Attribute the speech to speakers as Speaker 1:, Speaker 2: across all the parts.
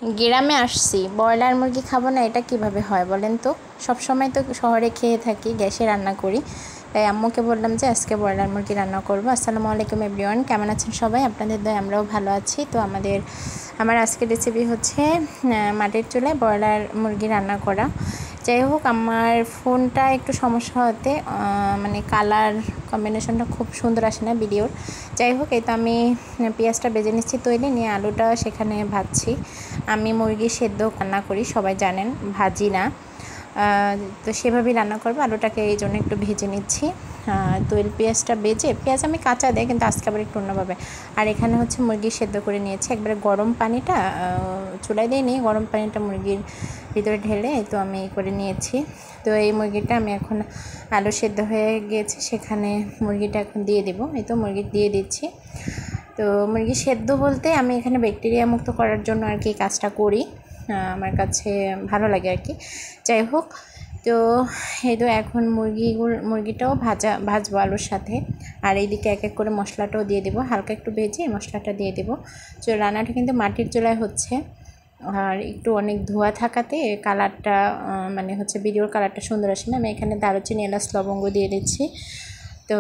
Speaker 1: গ্রামে আসছি, ব্রয়লার মুরগি খাবো না, এটা কিভাবে হয় বলেন তো? সব সময় তো শহরে খেয়ে থাকি, গ্যাসে রান্না করি। তাই আম্মুকে বললাম যে আজকে ব্রয়লার মুরগি রান্না করব। আসসালামু আলাইকুম এভরিওয়ান, কেমন আছেন সবাই? আপনাদের দয় আমরাও ভালো আছি। তো আমার আজকের রেসিপি হচ্ছে মাটির চুলায় ব্রয়লার মুরগি রান্না করা। যাই হোক, আমার ফোনটা একটু সমস্যা হতে মানে কালার কম্বিনেশনটা খুব সুন্দর আসে না ভিডিওর। যাই হোক, এই তো আমি পেঁয়াজটা বেজে নিচ্ছি তৈরি নিয়ে, আলুটা সেখানে ভাজছি। আমি মুরগি সেদ্ধ রান্না করি, সবাই জানেন, ভাজি না। তো সেভাবেই রান্না করবো। আলুটাকে এই জন্য একটু ভেজে নিচ্ছি। তৈল পেঁয়াজটা বেজে, পেঁয়াজ আমি কাঁচা দেয়, কিন্তু আজকে আবার একটু অন্যভাবে। আর এখানে হচ্ছে মুরগি সেদ্ধ করে নিয়েছি, একবারে গরম পানিটা চুলায় দিয়ে নিয়ে গরম পানিটা মুরগির ভিতরে ঢেলে তো আমি করে নিয়েছি। তো এই মুরগিটা আমি এখন আলু সেদ্ধ হয়ে গিয়েছে, সেখানে মুরগিটা এখন দিয়ে দেবো। এই তো মুরগি দিয়ে দিচ্ছি। তো মুরগি সেদ্ধ বলতে আমি এখানে ব্যাকটেরিয়া মুক্ত করার জন্য আর কি কাজটা করি, আমার কাছে ভালো লাগে আর কি। যাই হোক, তো এই তো এখন মুরগিটাও ভাজবো আলুর সাথে। আর এইদিকে এক এক করে মশলাটাও দিয়ে দেবো, হালকা একটু ভেজে মশলাটা দিয়ে দেবো। তো রান্নাটা কিন্তু মাটির চুলায় হচ্ছে, আর একটু অনেক ধোয়া থাকাতে কালারটা মানে হচ্ছে ভিডিওর কালারটা সুন্দর আসে না। আমি এখানে দারুচিনি, এলাচ, লবঙ্গ দিয়ে দিচ্ছি। তো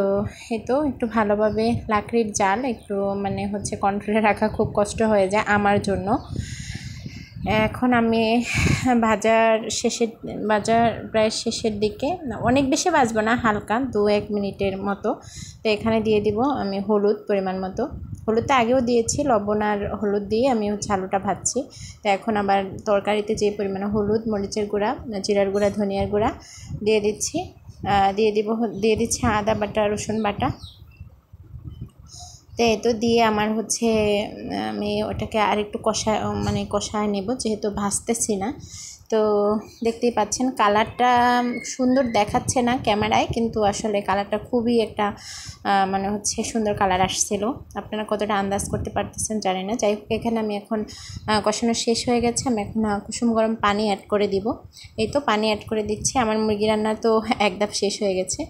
Speaker 1: এই তো একটু ভালোভাবে লাকড়ির জাল একটু মানে হচ্ছে কন্ট্রোলে রাখা খুব কষ্ট হয়ে যায় আমার জন্য। এখন আমি ভাজার প্রায় শেষের দিকে, অনেক বেশি ভাজবো না, হালকা 2-1 মিনিটের মতো। তো এখানে দিয়ে দিব আমি হলুদ পরিমাণ মতো। হলুদটা আগেও দিয়েছি, লবণ আর হলুদ দিয়ে আমি হচ্ছে আলুটা ভাজছি। তো এখন আবার তরকারিতে যে পরিমাণে হলুদ, মরিচের গুঁড়া, জিরার গুঁড়া, ধনিয়ার গুঁড়া দিয়ে দিচ্ছি। দিয়ে দিচ্ছি আদা বাটা, রসুন বাটা। তো এই তো দিয়ে আমার হচ্ছে আমি ওটাকে আরেকটু কষায় নেব, যেহেতু ভাজতেছি না। তো দেখতেই পাচ্ছেন কালারটা সুন্দর দেখাচ্ছে না ক্যামেরায়, কিন্তু আসলে কালারটা খুবই একটা মানে হচ্ছে সুন্দর কালার আসছিল। আপনারা কতটা আন্দাজ করতে পারতেছেন জানি না। যাই হোক, এখানে আমি এখন কষানো শেষ হয়ে গেছে, আমি এখন কুসুম গরম পানি অ্যাড করে দিব। এই তো পানি অ্যাড করে দিচ্ছি। আমার মুরগি রান্না তো এক ধাপ শেষ হয়ে গেছে।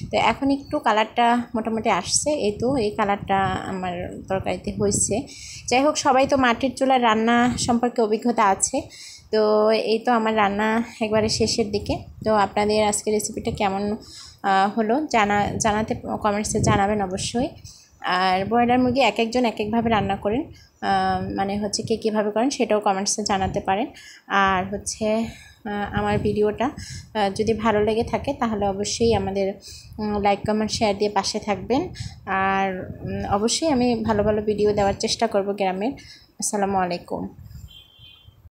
Speaker 1: তো এখন একটু কালারটা মোটামুটি আসছে। এই তো এই কালারটা আমার তরকারিতে হয়েছে। যাই হোক, সবাই তো মাটির চুলার রান্না সম্পর্কে অভিজ্ঞতা আছে। তো এই তো আমার রান্না একবারে শেষের দিকে। তো আপনাদের আজকের রেসিপিটা কেমন হলো জানাতে কমেন্টসে জানাবেন অবশ্যই। আর ব্রয়লার মুরগি এক একজন এক একভাবে রান্না করেন, মানে হচ্ছে কে কীভাবে করেন সেটাও কমেন্টসে জানাতে পারেন। আর হচ্ছে আমার ভিডিওটা যদি ভালো লেগে থাকে তাহলে অবশ্যই আমাদের লাইক, কমেন্ট, শেয়ার দিয়ে পাশে থাকবেন। আর অবশ্যই আমি ভালো ভালো ভিডিও দেওয়ার চেষ্টা করব গ্রামের। আসসালামু আলাইকুম।